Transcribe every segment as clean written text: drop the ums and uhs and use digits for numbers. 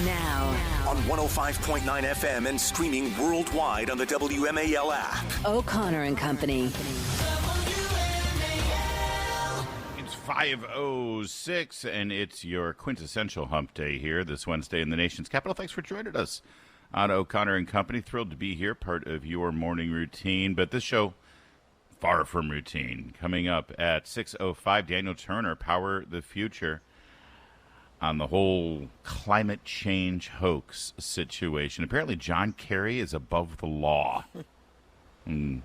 Now. On 105.9 FM and streaming worldwide on the WMAL app. O'Connor and Company. It's 5:06, and it's your quintessential hump day here this Wednesday in the nation's capital. Thanks for joining us on O'Connor and Company. Thrilled to be here, part of your morning routine. But this show, far from routine. Coming up at 6:05, Daniel Turner, Power the Future, on the whole climate change hoax situation. Apparently John Kerry is above the law. We'll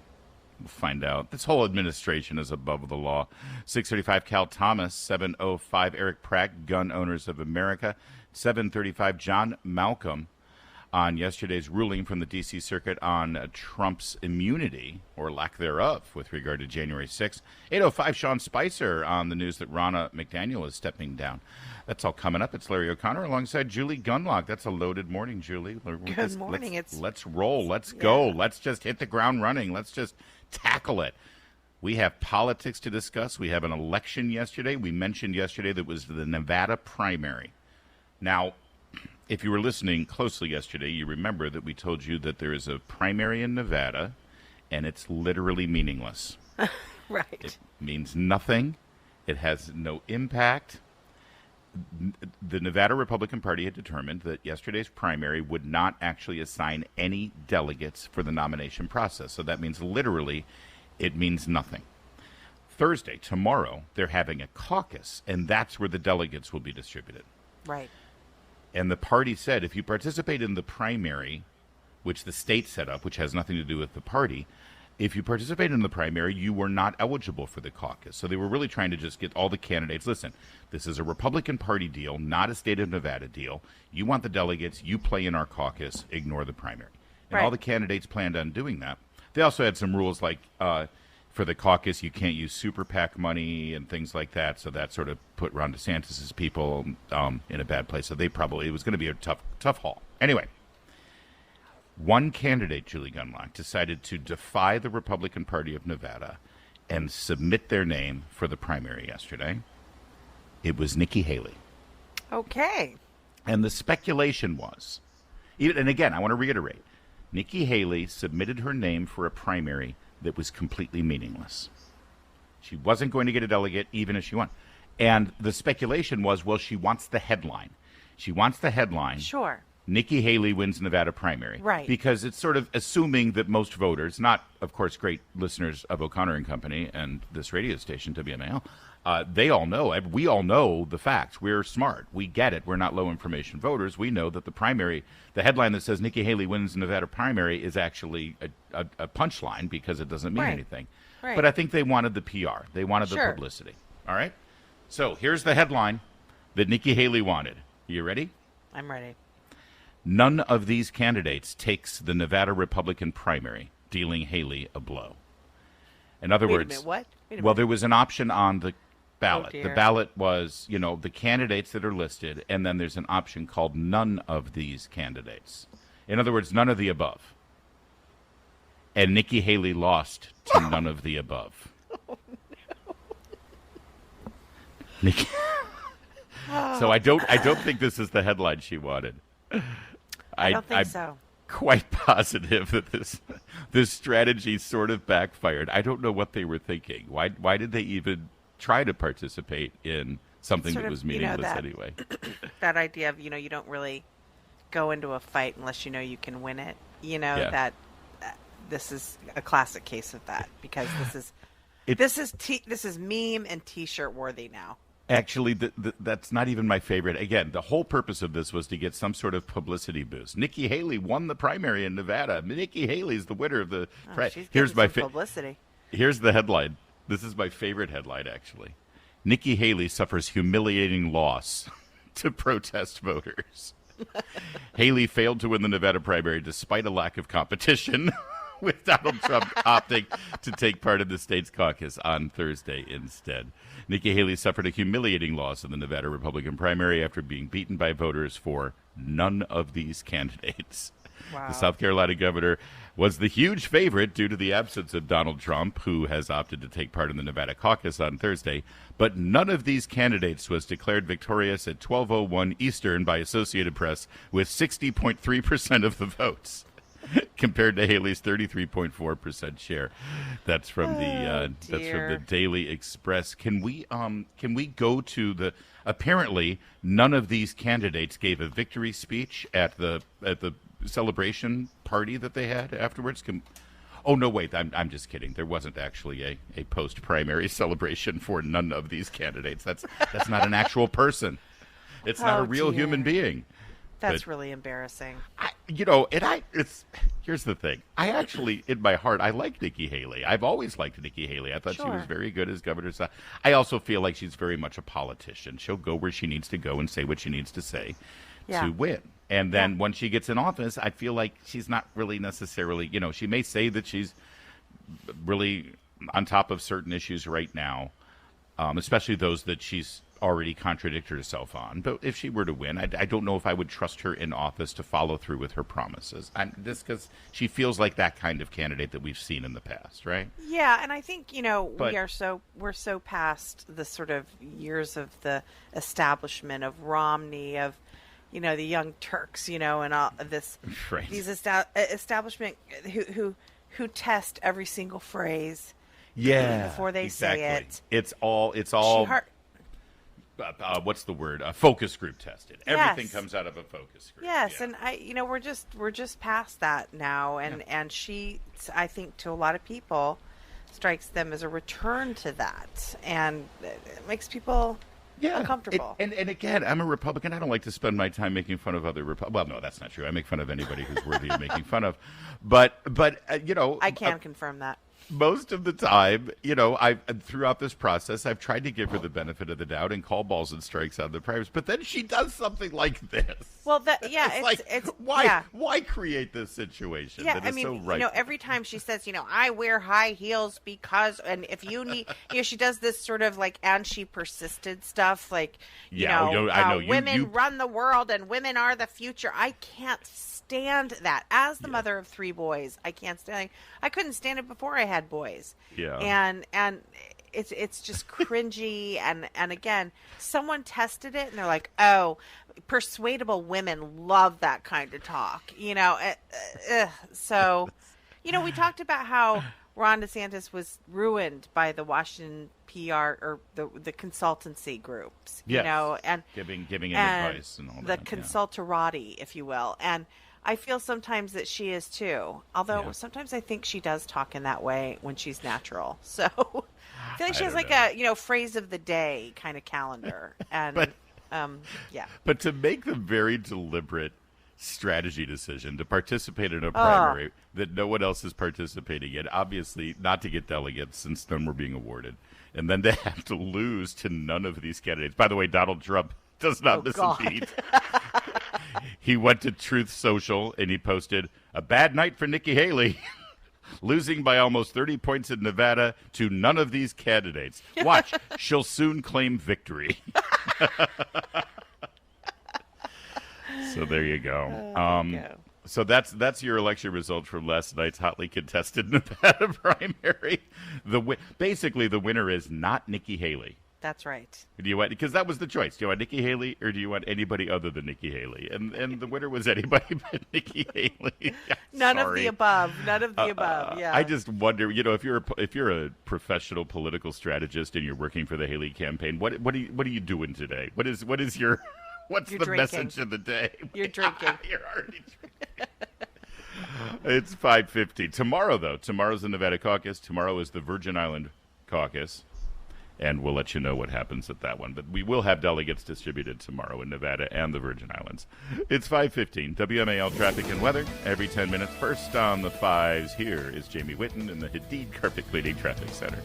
find out. This whole administration is above the law. 6:35, Cal Thomas. 7:05, Eric Pratt, Gun Owners of America. 7:35, John Malcolm, on yesterday's ruling from the D.C. Circuit on Trump's immunity, or lack thereof, with regard to January 6th. 8:05, Sean Spicer, on the news that Ronna McDaniel is stepping down. That's all coming up. It's Larry O'Connor alongside Julie Gunlock. That's a loaded morning, Julie. Good morning. Let's roll. Let's go. Let's just hit the ground running. Let's just tackle it. We have politics to discuss. We have an election yesterday. We mentioned yesterday that it was the Nevada primary. Now, if you were listening closely yesterday, you remember that we told you that there is a primary in Nevada, and it's literally meaningless. Right. It means nothing. It has no impact. The Nevada Republican Party had determined that yesterday's primary would not actually assign any delegates for the nomination process. So that means literally it means nothing. Thursday, tomorrow, they're having a caucus, and that's where the delegates will be distributed. Right. And the party said if you participate in the primary, which the state set up, which has nothing to do with the party, if you participate in the primary, you were not eligible for the caucus. So they were really trying to just get all the candidates. Listen, this is a Republican Party deal, not a state of Nevada deal. You want the delegates, you play in our caucus, ignore the primary. And Right. all the candidates planned on doing that. They also had some rules like for the caucus, you can't use super PAC money and things like that. So that sort of put Ron DeSantis' people in a bad place. So it was going to be a tough haul. Anyway. One candidate, Julie Gunlock, decided to defy the Republican Party of Nevada and submit their name for the primary yesterday. It was Nikki Haley. Okay. And the speculation was, and again, I want to reiterate, Nikki Haley submitted her name for a primary that was completely meaningless. She wasn't going to get a delegate even if she won. And the speculation was, well, she wants the headline. She wants the headline. Sure. Nikki Haley wins Nevada primary. Right. Because it's sort of assuming that most voters, not, of course, great listeners of O'Connor and Company and this radio station, WMAL, they all know, we all know the facts. We're smart. We get it. We're not low information voters. We know that the headline that says Nikki Haley wins Nevada primary is actually a punchline because it doesn't mean anything. Right. But I think they wanted the PR. They wanted the publicity. All right? So here's the headline that Nikki Haley wanted. You ready? I'm ready. None of these candidates takes the Nevada Republican primary, dealing Haley a blow. In other words, Wait a minute, what? Wait a well, minute. there was an option on the ballot. Oh, The dear. ballot was, the candidates that are listed, and then there's an option called none of these candidates. In other words, none of the above. And Nikki Haley lost to none of the above. Oh, no. Nikki. So I don't think this is the headline she wanted. I don't think I'm so. quite positive that this strategy sort of backfired. I don't know what they were thinking. Why did they even try to participate in something Sort that of, was meaningless anyway? That idea of, you don't really go into a fight unless you know you can win it. That this is a classic case of that because this is meme and T-shirt worthy now. Actually, that's not even my favorite. Again, the whole purpose of this was to get some sort of publicity boost. Nikki Haley won the primary in Nevada. Nikki Haley's the winner of the She's Here's my publicity. Here's the headline. This is my favorite headline, actually. Nikki Haley suffers humiliating loss to protest voters. Haley failed to win the Nevada primary despite a lack of competition, with Donald Trump opting to take part in the state's caucus on Thursday instead. Nikki Haley suffered a humiliating loss in the Nevada Republican primary after being beaten by voters for none of these candidates. Wow. The South Carolina governor was the huge favorite due to the absence of Donald Trump, who has opted to take part in the Nevada caucus on Thursday. But none of these candidates was declared victorious at 12:01 Eastern by Associated Press with 60.3% of the votes, compared to Haley's 33.4% share. That's from the Daily Express. Can we go to the? Apparently, none of these candidates gave a victory speech at the celebration party that they had afterwards. Oh, no, wait, I'm just kidding. There wasn't actually a post-primary celebration for none of these candidates. That's not an actual person. It's not a real human being. That's really embarrassing. Here's the thing. I actually, in my heart, I like Nikki Haley. I've always liked Nikki Haley. I thought she was very good as governor. I also feel like she's very much a politician. She'll go where she needs to go and say what she needs to say to win. And then when she gets in office, I feel like she's not really necessarily, she may say that she's really on top of certain issues right now, especially those that she's already contradicted herself on. But if she were to win, I don't know if I would trust her in office to follow through with her promises. Because she feels like that kind of candidate that we've seen in the past, right? Yeah, and I think, we're so past the sort of years of the establishment of Romney, of the Young Turks, and all this, right. These establishment who test every single phrase, before they say it. It's all. What's the word? Focus group tested. Everything comes out of a focus group. Yes, and we're just past that now, and she, I think, to a lot of people, strikes them as a return to that, and it makes people. Uncomfortable. And again, I'm a Republican. I don't like to spend my time making fun of other Republicans. Well, no, that's not true. I make fun of anybody who's worthy of making fun of. But I can confirm that. Most of the time, I throughout this process, I've tried to give her the benefit of the doubt and call balls and strikes on the primaries. But then she does something like this. Well, why create this situation? Yeah, that is so right. Every time she says, I wear high heels because, and if you need, she does this sort of and she persisted stuff, I know women run the world and women are the future. I can't stand that. As the mother of 3 boys, I can't stand. I couldn't stand it before I had boys. Yeah, and it's just cringy. and again, someone tested it and they're like, oh, persuadable women love that kind of talk. So, we talked about how Ron DeSantis was ruined by the Washington PR or the consultancy groups. And giving advice and all the that. Consulterati, if you will. And I feel sometimes that she is too. Although sometimes I think she does talk in that way when she's natural. So I feel like she has a phrase of the day kind of calendar. And But to make the very deliberate strategy decision to participate in a primary that no one else is participating in, obviously not to get delegates since none were being awarded, and then to have to lose to none of these candidates. By the way, Donald Trump does not miss a beat. He went to Truth Social and he posted, "A bad night for Nikki Haley." Losing by almost 30 points in Nevada to none of these candidates. Watch, she'll soon claim victory. So there you go. So that's your election result from last night's hotly contested Nevada primary. Basically, the winner is not Nikki Haley. That's right. Do you want, because that was the choice. Do you want Nikki Haley or do you want anybody other than Nikki Haley? And the winner was anybody but Nikki Haley. None of the above. None of the above. Yeah. I just wonder, if you're a professional political strategist and you're working for the Haley campaign, what are you doing today? What's the drinking. message of the day? You're drinking. You're already drinking. It's 5:50. Tomorrow's the Nevada caucus. Tomorrow is the Virgin Island caucus. And we'll let you know what happens at that one. But we will have delegates distributed tomorrow in Nevada and the Virgin Islands. It's 5:15. WMAL traffic and weather every 10 minutes. First on the 5s, here is Jamie Whitten in the Hadid Carpet Cleaning Traffic Center.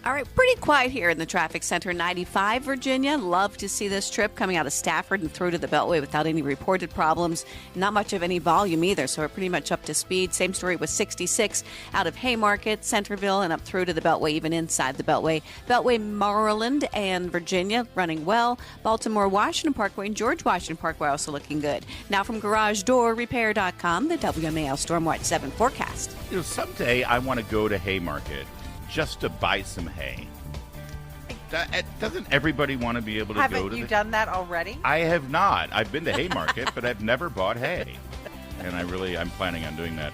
All right, pretty quiet here in the traffic center. 95 Virginia. Love to see this trip coming out of Stafford and through to the Beltway without any reported problems. Not much of any volume either, so we're pretty much up to speed. Same story with 66 out of Haymarket, Centerville, and up through to the Beltway, even inside the Beltway. Beltway, Maryland, and Virginia running well. Baltimore, Washington Parkway, and George Washington Parkway also looking good. Now from GarageDoorRepair.com, the WMAL Stormwatch 7 forecast. You know, someday I want to go to Haymarket just to buy some hay. Doesn't everybody want to be able to go to Haven't you done that already? I have not. I've been to Haymarket, but I've never bought hay. And I'm planning on doing that.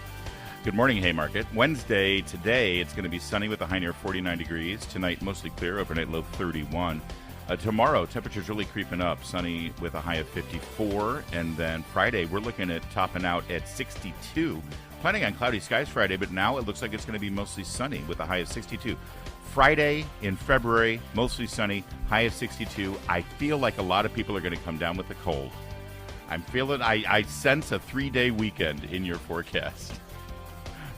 Good morning, Haymarket. Wednesday, today, it's going to be sunny with a high near 49 degrees. Tonight, mostly clear, overnight low 31. Tomorrow, temperatures really creeping up. Sunny with a high of 54. And then Friday, we're looking at topping out at 62. Planning on cloudy skies Friday, but now it looks like it's going to be mostly sunny with a high of 62. Friday in February, mostly sunny, high of 62. I feel like a lot of people are going to come down with the cold. I'm feeling, I sense a 3-day weekend in your forecast.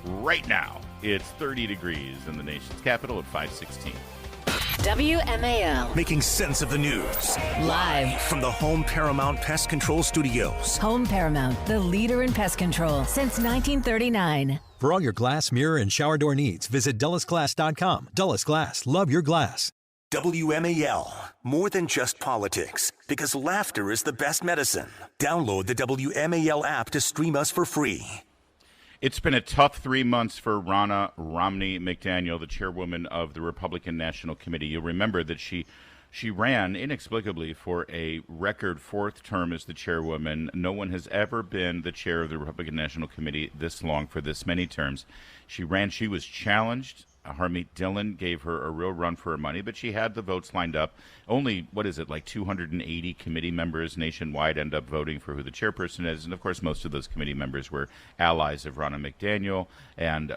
Right now, it's 30 degrees in the nation's capital at 516. WMAL. Making sense of the news. Live. From the Home Paramount Pest Control Studios. Home Paramount, the leader in pest control since 1939. For all your glass, mirror, and shower door needs, visit DullasGlass.com. Dullas Glass. Love your glass. WMAL. More than just politics. Because laughter is the best medicine. Download the WMAL app to stream us for free. It's been a tough 3 months for Ronna Romney McDaniel, the chairwoman of the Republican National Committee. You'll remember that she ran inexplicably for a record 4th term as the chairwoman. No one has ever been the chair of the Republican National Committee this long for this many terms. She was challenged. Harmeet Dillon gave her a real run for her money, but she had the votes lined up. Only, 280 committee members nationwide end up voting for who the chairperson is. And, of course, most of those committee members were allies of Ronna McDaniel and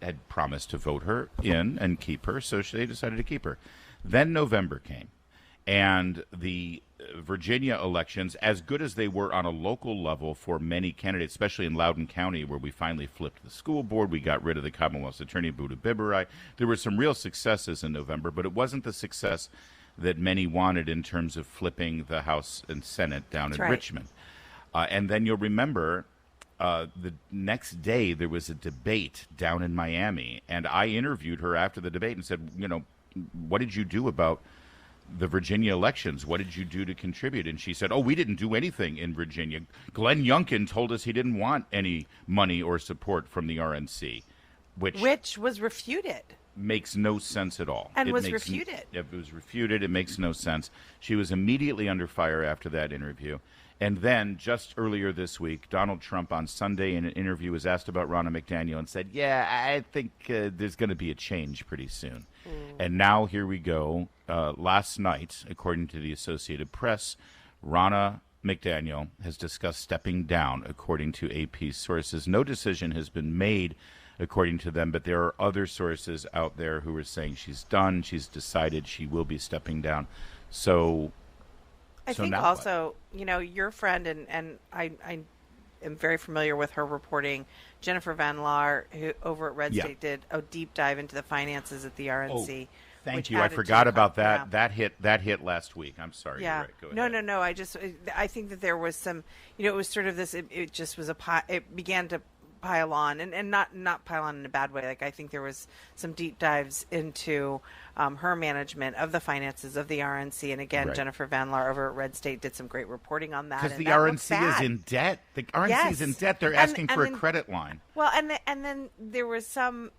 had promised to vote her in and keep her, so they decided to keep her. Then November came, and the Virginia elections, as good as they were on a local level for many candidates, especially in Loudoun County, where we finally flipped the school board, we got rid of the Commonwealth's attorney, Buddha Biberai. There were some real successes in November, but it wasn't the success that many wanted in terms of flipping the House and Senate down in Richmond. And then you'll remember the next day there was a debate down in Miami, and I interviewed her after the debate and said, what did you do about the Virginia elections? What did you do to contribute? And she said, we didn't do anything in Virginia. Glenn Youngkin told us he didn't want any money or support from the RNC, which was refuted. Makes no sense at all. And was refuted. It was refuted. It makes no sense. She was immediately under fire after that interview. And then, just earlier this week, Donald Trump on Sunday in an interview was asked about Ronna McDaniel and said, I think there's going to be a change pretty soon. And now here we go. Last night, according to the Associated Press, Ronna McDaniel has discussed stepping down, according to AP sources. No decision has been made, according to them, but there are other sources out there who are saying she's done, she's decided she will be stepping down. I think also, your friend, and I am very familiar with her reporting, Jennifer Van Laar, who over at Red State did a deep dive into the finances at the RNC. Thank you. I forgot about that. Yeah. That hit last week. I'm sorry. Yeah. You're right. Go ahead. No. I think that there was some, it was sort of this, it just was it began to pile on, and not pile on in a bad way. Like, I think there was some deep dives into her management of the finances of the RNC, and again, Jennifer Van Laar over at Red State did some great reporting on that. Because the RNC is in debt. The RNC is in debt. They're asking for a credit line. Well, and then there was some.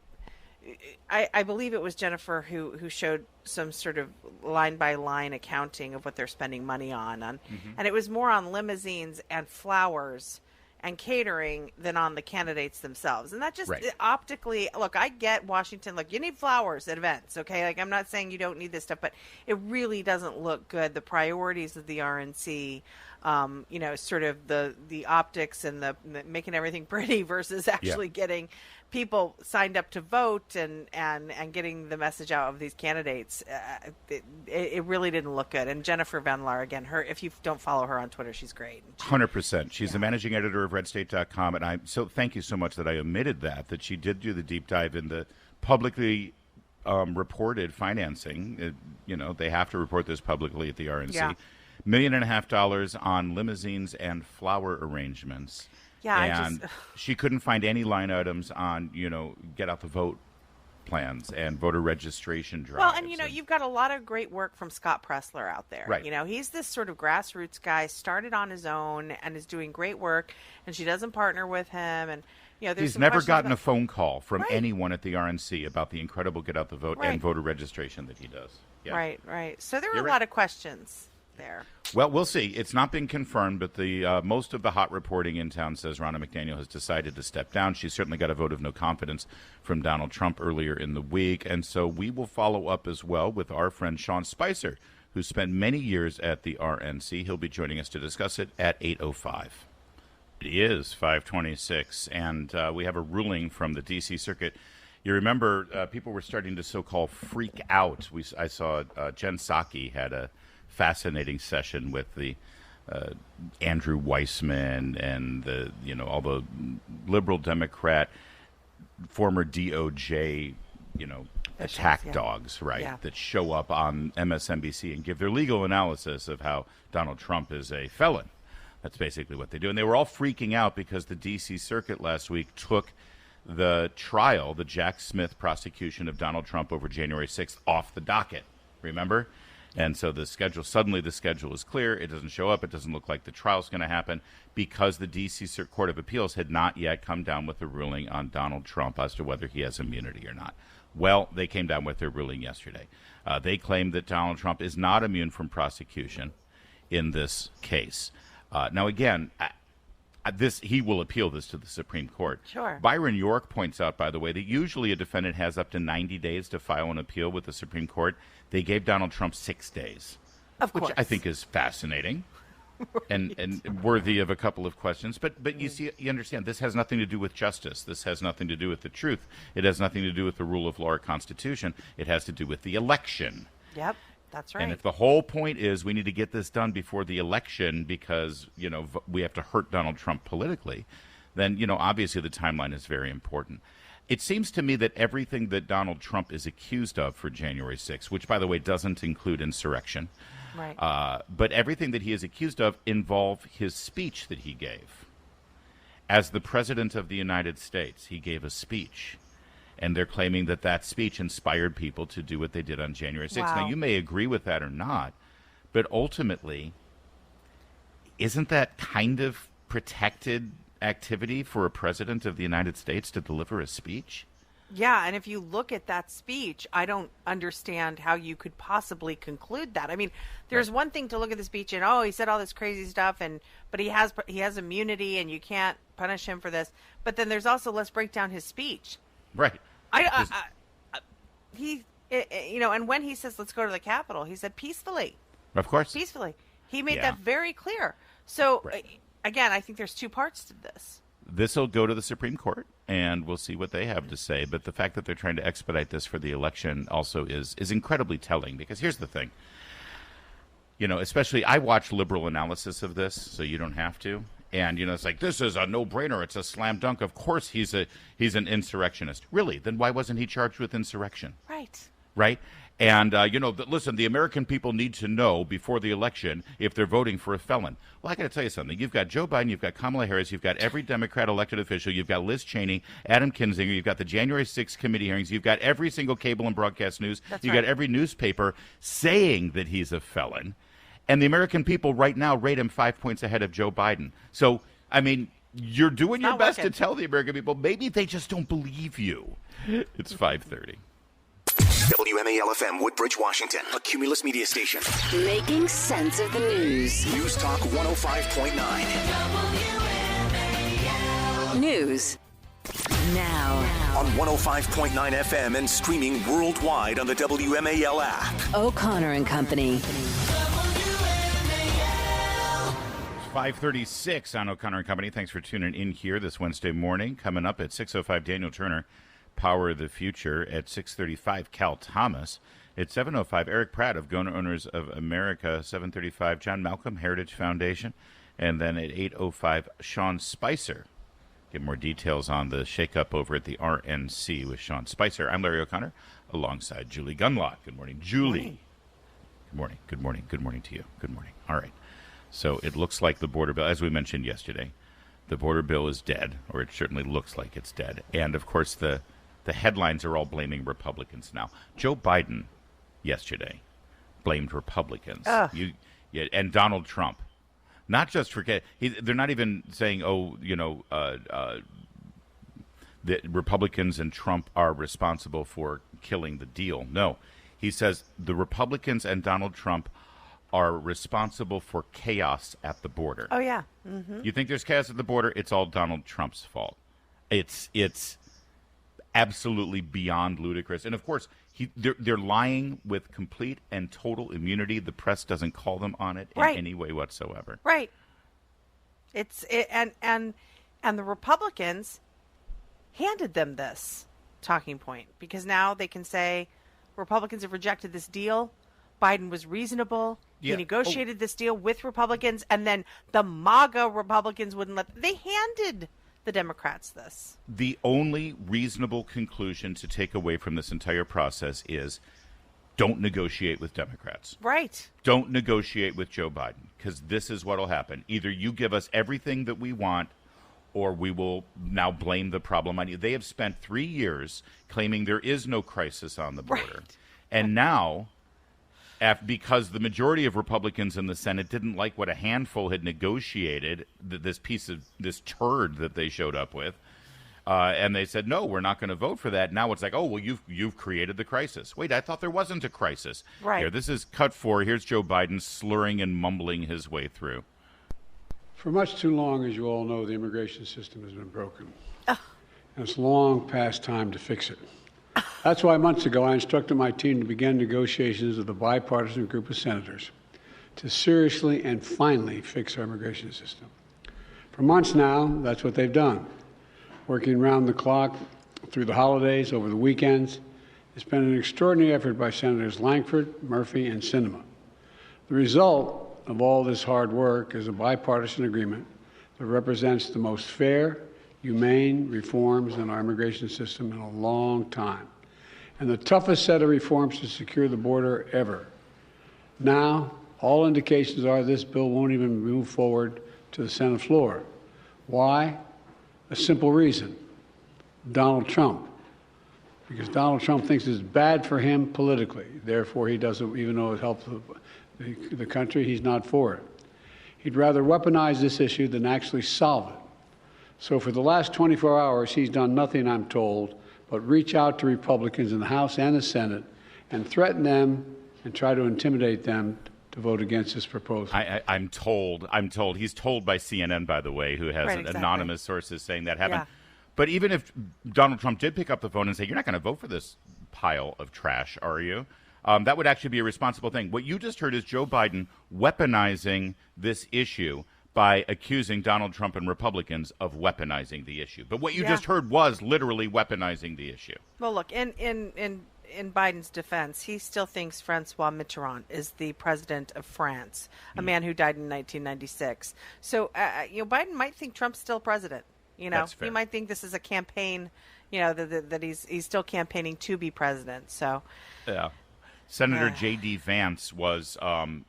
I believe it was Jennifer who showed some sort of line by line accounting of what they're spending money on, and it was more on limousines and flowers and catering than on the candidates themselves. And that just optically, look, I get Washington, look, you need flowers at events, okay? Like, I'm not saying you don't need this stuff, but it really doesn't look good. The priorities of the RNC, sort of the optics and the making everything pretty versus actually getting people signed up to vote and getting the message out of these candidates. It really didn't look good. And Jennifer Van Laar, again, if you don't follow her on Twitter, she's great. 100%. She's the managing editor of RedState.com, and thank you so much that I omitted that she did do the deep dive in the publicly reported financing. They have to report this publicly at the RNC. Yeah. $1.5 million on limousines and flower arrangements. Yeah, and she couldn't find any line items on, get out the vote plans and voter registration drives. Well, and you've got a lot of great work from Scott Pressler out there. Right. He's this sort of grassroots guy, started on his own and is doing great work, and she doesn't partner with him. And he's never gotten a phone call from anyone at the RNC about the incredible get out the vote and voter registration that he does. Yeah. Right. So there are a lot of questions there. Well, we'll see. It's not been confirmed, but the most of the hot reporting in town says Ronna McDaniel has decided to step down. She's certainly got a vote of no confidence from Donald Trump earlier in the week, and so we will follow up as well with our friend Sean Spicer, who spent many years at the RNC. He'll be joining us to discuss it at 8:05. It is 5:26, and we have a ruling from the D.C. Circuit. You remember people were starting to so-called freak out. I saw Jen Psaki had a fascinating session with the Andrew Weissman and all the liberal Democrat, former DOJ, attack dogs, that show up on MSNBC and give their legal analysis of how Donald Trump is a felon. That's basically what they do. And they were all freaking out because the D.C. Circuit last week took the trial, the Jack Smith prosecution of Donald Trump over January 6th, off the docket. Remember? And so the schedule is clear. It doesn't show up. It doesn't look like the trial's going to happen because the D.C. Court of Appeals had not yet come down with a ruling on Donald Trump as to whether he has immunity or not. Well, they came down with their ruling yesterday. They claimed that Donald Trump is not immune from prosecution in this case. Now, again, he will appeal this to the Supreme Court. Sure. Byron York points out, by the way, that usually a defendant has up to 90 days to file an appeal with the Supreme Court. They gave Donald Trump 6 days, which I think is fascinating and worthy of a couple of questions. But you understand, this has nothing to do with justice. This has nothing to do with the truth. It has nothing to do with the rule of law or Constitution. It has to do with the election. Yep. That's right. And if the whole point is we need to get this done before the election because, we have to hurt Donald Trump politically, then, obviously the timeline is very important. It seems to me that everything that Donald Trump is accused of for January 6th, which, by the way, doesn't include insurrection, but everything that he is accused of involve his speech that he gave. As the President of the United States, he gave a speech. And they're claiming that speech inspired people to do what they did on January 6th. Wow. Now, you may agree with that or not, but ultimately, isn't that kind of protected activity for a president of the United States to deliver a speech? Yeah, and if you look at that speech, I don't understand how you could possibly conclude that. I mean, there's one thing to look at the speech and, he said all this crazy stuff, but he has immunity and you can't punish him for this. But then there's also, let's break down his speech. Right. And when he says, let's go to the Capitol, he said peacefully. Of course. Peacefully. He made that very clear. So, again, I think there's two parts to this. This will go to the Supreme Court, and we'll see what they have to say. But the fact that they're trying to expedite this for the election also is incredibly telling, because here's the thing. Especially I watch liberal analysis of this, so you don't have to. And, it's like, this is a no-brainer. It's a slam dunk. Of course he's an insurrectionist. Really? Then why wasn't he charged with insurrection? Right? And, listen, the American people need to know before the election if they're voting for a felon. Well, I got to tell you something. You've got Joe Biden, you've got Kamala Harris, you've got every Democrat elected official, you've got Liz Cheney, Adam Kinzinger, you've got the January 6th committee hearings, you've got every single cable and broadcast news, you've got every newspaper saying that he's a felon. And the American people right now rate him 5 points ahead of Joe Biden. So, I mean, you're doing your best to tell the American people. Maybe they just don't believe you. It's 5:30. WMAL-FM, Woodbridge, Washington, a Cumulus media station. Making sense of the news. News Talk 105.9. News. Now. On 105.9 FM and streaming worldwide on the WMAL app. O'Connor and Company. 5:36 on O'Connor and Company. Thanks for tuning in here this Wednesday morning. Coming up at 6:05, Daniel Turner, Power of the Future. At 6:35, Cal Thomas. At 7:05, Eric Pratt of Gun Owners of America. 7:35, John Malcolm, Heritage Foundation. And then at 8:05, Sean Spicer Get more details on the shakeup over at the RNC with Sean Spicer. I'm Larry O'Connor, alongside Julie Gunlock. Good morning, Julie. Good morning. Good morning. Good morning to you. Good morning. All right. So it looks like the border bill, as we mentioned yesterday, the border bill is dead, or it certainly looks like it's dead. And, of course, the headlines are all blaming Republicans now. Joe Biden yesterday blamed Republicans. And Donald Trump. Not just they're not even saying, that Republicans and Trump are responsible for killing the deal. No, he says the Republicans and Donald Trump are responsible for chaos at the border. Oh, yeah. Mm-hmm. You think there's chaos at the border? It's all Donald Trump's fault. It's absolutely beyond ludicrous. And, of course, they're lying with complete and total immunity. The press doesn't call them on it in any way whatsoever. Right. And the Republicans handed them this talking point because now they can say Republicans have rejected this deal. Biden was reasonable. He negotiated this deal with Republicans, and then the MAGA Republicans wouldn't let. They handed the Democrats this. The only reasonable conclusion to take away from this entire process is don't negotiate with Democrats. Right. Don't negotiate with Joe Biden, because this is what will happen. Either you give us everything that we want, or we will now blame the problem on you. They have spent 3 years claiming there is no crisis on the border. Right. And now, because the majority of Republicans in the Senate didn't like what a handful had negotiated, this turd that they showed up with, and they said, no, we're not going to vote for that. Now it's like, oh, well, you've created the crisis. Wait, I thought there wasn't a crisis. Right. Here, this is cut 4. Here's Joe Biden slurring and mumbling his way through. For much too long, as you all know, the immigration system has been broken. And it's long past time to fix it. That's why months ago I instructed my team to begin negotiations with a bipartisan group of senators to seriously and finally fix our immigration system. For months now, that's what they've done. Working round the clock through the holidays, over the weekends. It's been an extraordinary effort by Senators Langford, Murphy, and Sinema. The result of all this hard work is a bipartisan agreement that represents the most fair, humane reforms in our immigration system in a long time, and the toughest set of reforms to secure the border ever. Now, all indications are this bill won't even move forward to the Senate floor. Why? A simple reason: Donald Trump. Because Donald Trump thinks it's bad for him politically. Therefore, he doesn't, even though it helps the country, he's not for it. He'd rather weaponize this issue than actually solve it. So for the last 24 hours, he's done nothing, I'm told, but reach out to Republicans in the House and the Senate and threaten them and try to intimidate them to vote against this proposal. I'm told. He's told by CNN, by the way, who has anonymous sources saying that happened. Yeah. But even if Donald Trump did pick up the phone and say, you're not going to vote for this pile of trash, are you? That would actually be a responsible thing. What you just heard is Joe Biden weaponizing this issue by accusing Donald Trump and Republicans of weaponizing the issue. But what you just heard was literally weaponizing the issue. Well, look, in Biden's defense, he still thinks Francois Mitterrand is the president of France, a man who died in 1996. So, Biden might think Trump's still president. He might think this is a campaign, that he's still campaigning to be president. So, yeah. Senator J.D. Vance was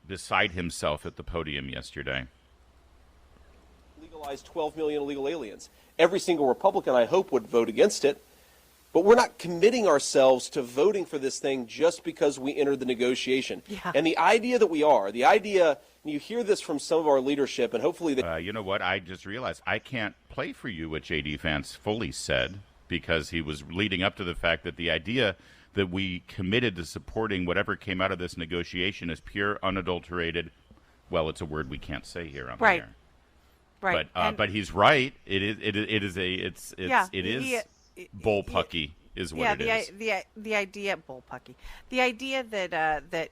beside himself at the podium yesterday. Legalize 12 million illegal aliens. Every single Republican, I hope, would vote against it. But we're not committing ourselves to voting for this thing just because we entered the negotiation. Yeah. And the idea that we are, and you hear this from some of our leadership, and hopefully you know what? I just realized I can't play for you what J.D. Vance fully said, because he was leading up to the fact that the idea that we committed to supporting whatever came out of this negotiation is pure, unadulterated. Well, it's a word we can't say here on the air. Right. But he's right. It is bullpucky is what it is. The idea bullpucky. The idea that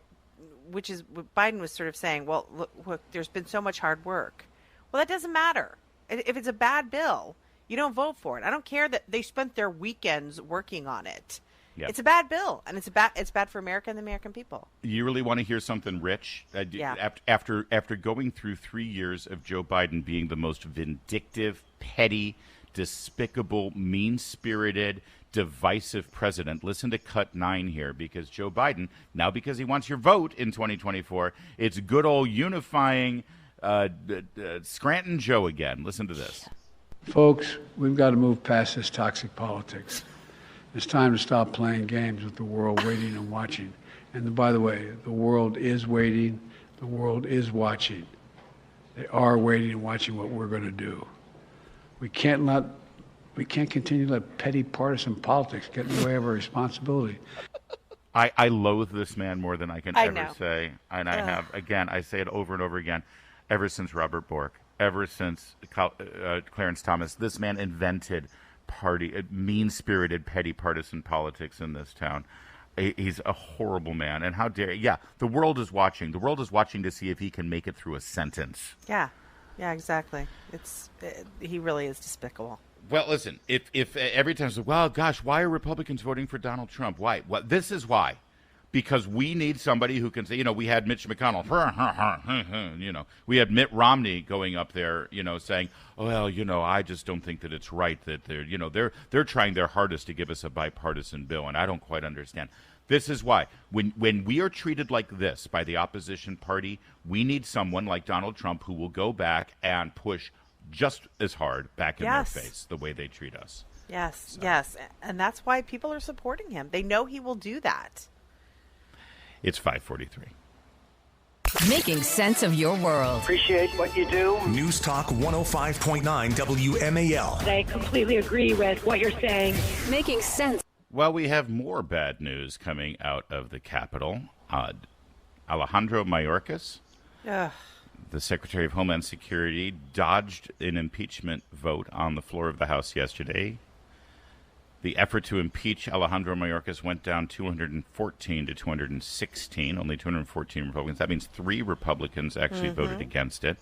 which is what Biden was sort of saying. Well, look, there's been so much hard work. Well, that doesn't matter. If it's a bad bill, you don't vote for it. I don't care that they spent their weekends working on it. Yep. It's a bad bill, and it's bad for America and the American people. You really want to hear something rich? After going through 3 years of Joe Biden being the most vindictive, petty, despicable, mean-spirited, divisive president. Listen to cut 9 here, because Joe Biden, now because he wants your vote in 2024, it's good old unifying Scranton Joe again. Listen to this. Folks, we've got to move past this toxic politics. It's time to stop playing games with the world waiting and watching. And by the way, the world is waiting. The world is watching. They are waiting and watching what we're going to do. We can't continue to let petty partisan politics get in the way of our responsibility. I loathe this man more than I can ever know. say. And I have, again, I say it over and over again, ever since Robert Bork, ever since Clarence Thomas. This man invented mean-spirited, petty partisan politics in this town. He's a horrible man. And how dare you? Yeah, the world is watching. The world is watching to see if he can make it through a sentence. Yeah, exactly. He really is despicable. Well, listen, if every time, well, gosh, why are Republicans voting for Donald Trump? Why? Well, this is why. Because we need somebody who can say, we had Mitch McConnell, we had Mitt Romney going up there, saying, I just don't think that it's right that they're trying their hardest to give us a bipartisan bill, and I don't quite understand. This is why. When we are treated like this by the opposition party, we need someone like Donald Trump who will go back and push just as hard back in their face the way they treat us. Yes. And that's why people are supporting him. They know he will do that. It's 5:43. Making sense of your world. Appreciate what you do. News Talk 105.9 WMAL. I completely agree with what you're saying. Making sense. Well, we have more bad news coming out of the Capitol. Alejandro Mayorkas, the Secretary of Homeland Security, dodged an impeachment vote on the floor of the House yesterday. The effort to impeach Alejandro Mayorkas went down 214 to 216, only 214 Republicans. That means 3 Republicans actually voted against it.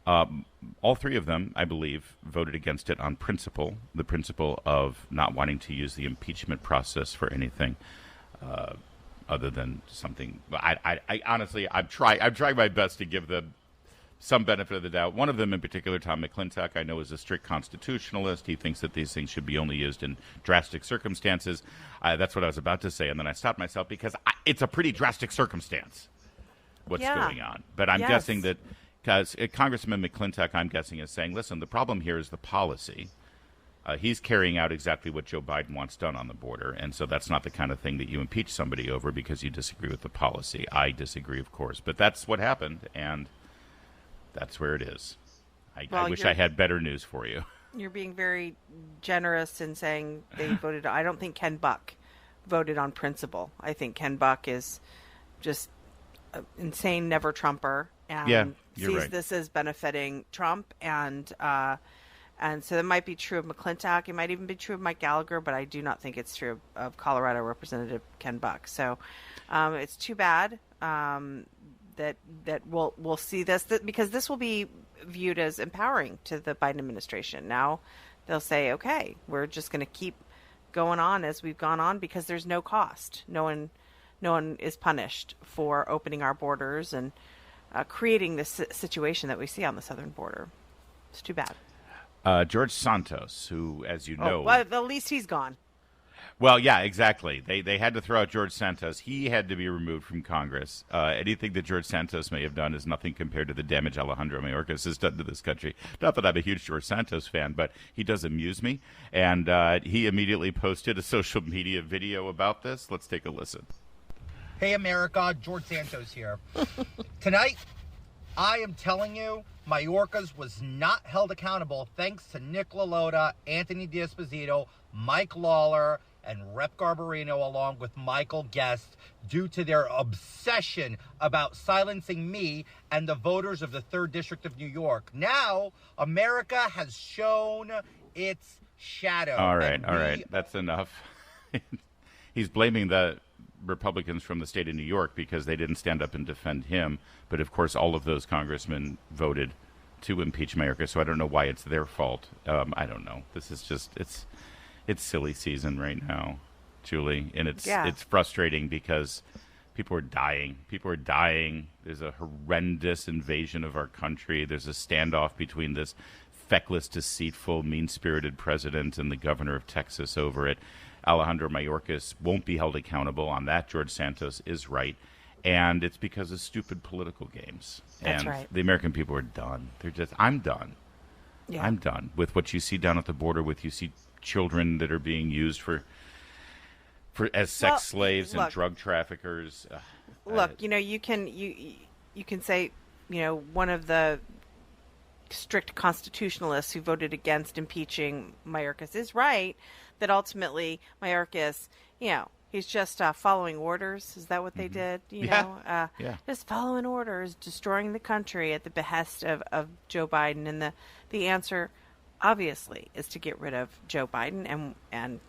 All 3 of them, I believe, voted against it on principle, the principle of not wanting to use the impeachment process for anything other than something. I honestly, I'm trying my best to give them some benefit of the doubt. One of them in particular, Tom McClintock, I know is a strict constitutionalist. He thinks that these things should be only used in drastic circumstances. That's what I was about to say, and then I stopped myself because it's a pretty drastic circumstance what's going on. But I'm guessing that, because Congressman McClintock, I'm guessing, is saying, listen, the problem here is the policy. He's carrying out exactly what Joe Biden wants done on the border, and so that's not the kind of thing that you impeach somebody over because you disagree with the policy. I disagree, of course, but that's what happened, and that's where it is. I wish I had better news for you. You're being very generous in saying they voted. I don't think Ken Buck voted on principle. I think Ken Buck is just an insane never Trumper and sees this as benefiting Trump. And so that might be true of McClintock. It might even be true of Mike Gallagher, but I do not think it's true of Colorado Representative Ken Buck. So it's too bad. That we'll see this because this will be viewed as empowering to the Biden administration. Now they'll say, okay, we're just going to keep going on as we've gone on because there's no cost. No one is punished for opening our borders and creating this situation that we see on the southern border. It's too bad. George Santos, who, as you know, well, at least he's gone. Well, yeah, exactly. They had to throw out George Santos. He had to be removed from Congress. Anything that George Santos may have done is nothing compared to the damage Alejandro Mayorkas has done to this country. Not that I'm a huge George Santos fan, but he does amuse me. And he immediately posted a social media video about this. Let's take a listen. Hey, America, George Santos here. Tonight, I am telling you, Mayorkas was not held accountable thanks to Nick LaLota, Anthony D'Esposito, Mike Lawler, and Rep. Garbarino, along with Michael Guest, due to their obsession about silencing me and the voters of the 3rd District of New York. Now, America has shown its shadow. All right. That's enough. He's blaming the Republicans from the state of New York because they didn't stand up and defend him. But, of course, all of those congressmen voted to impeach Mayorkas, so I don't know why it's their fault. I don't know. This is just, it's silly season right now, Julie, and it's frustrating because people are dying. People are dying. There's a horrendous invasion of our country. There's a standoff between this feckless, deceitful, mean-spirited president and the governor of Texas over it. Alejandro Mayorkas won't be held accountable on that. George Santos is right. And it's because of stupid political games. That's and right. The American people are done. I'm done. Yeah. I'm done with what you see down at the border. You see children that are being used as sex slaves and drug traffickers. Look, you can say, one of the strict constitutionalists who voted against impeaching Mayorkas is right that ultimately Mayorkas, he's just following orders. Is that what they did? Just following orders, destroying the country at the behest of Joe Biden. And the answer, obviously, is to get rid of Joe Biden. And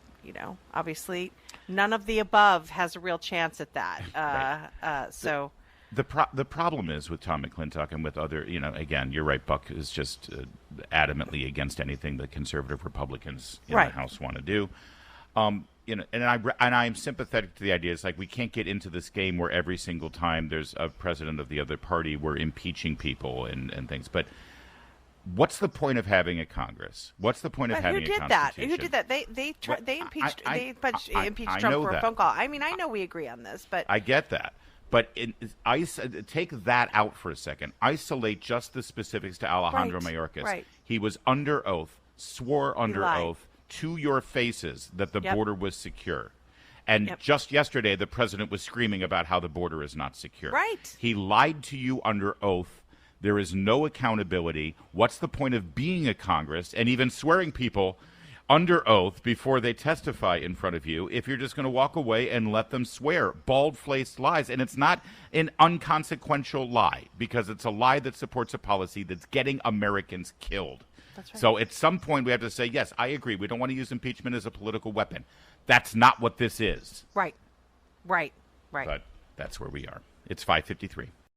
obviously, none of the above has a real chance at that. So. The problem is with Tom McClintock and with other, again, you're right, Buck is just adamantly against anything the conservative Republicans in the House want to do. And I'm sympathetic to the idea. It's like we can't get into this game where every single time there's a president of the other party, we're impeaching people and things. But what's the point of having a Congress? What's the point of having a Constitution? Who did that? They impeached Trump for a phone call. I mean, I know we agree on this, but I get that. But take that out for a second. Isolate just the specifics to Alejandro Mayorkas. Right. He was under oath, swore under oath to your faces that the border was secure. And just yesterday, the president was screaming about how the border is not secure. Right. He lied to you under oath. There is no accountability. What's the point of being a Congress and even swearing people under oath before they testify in front of you if you're just going to walk away and let them swear bald-faced lies? And it's not an inconsequential lie because it's a lie that supports a policy that's getting Americans killed. That's right. So at some point we have to say, yes, I agree. We don't want to use impeachment as a political weapon. That's not what this is. Right. But that's where we are. It's 5:53.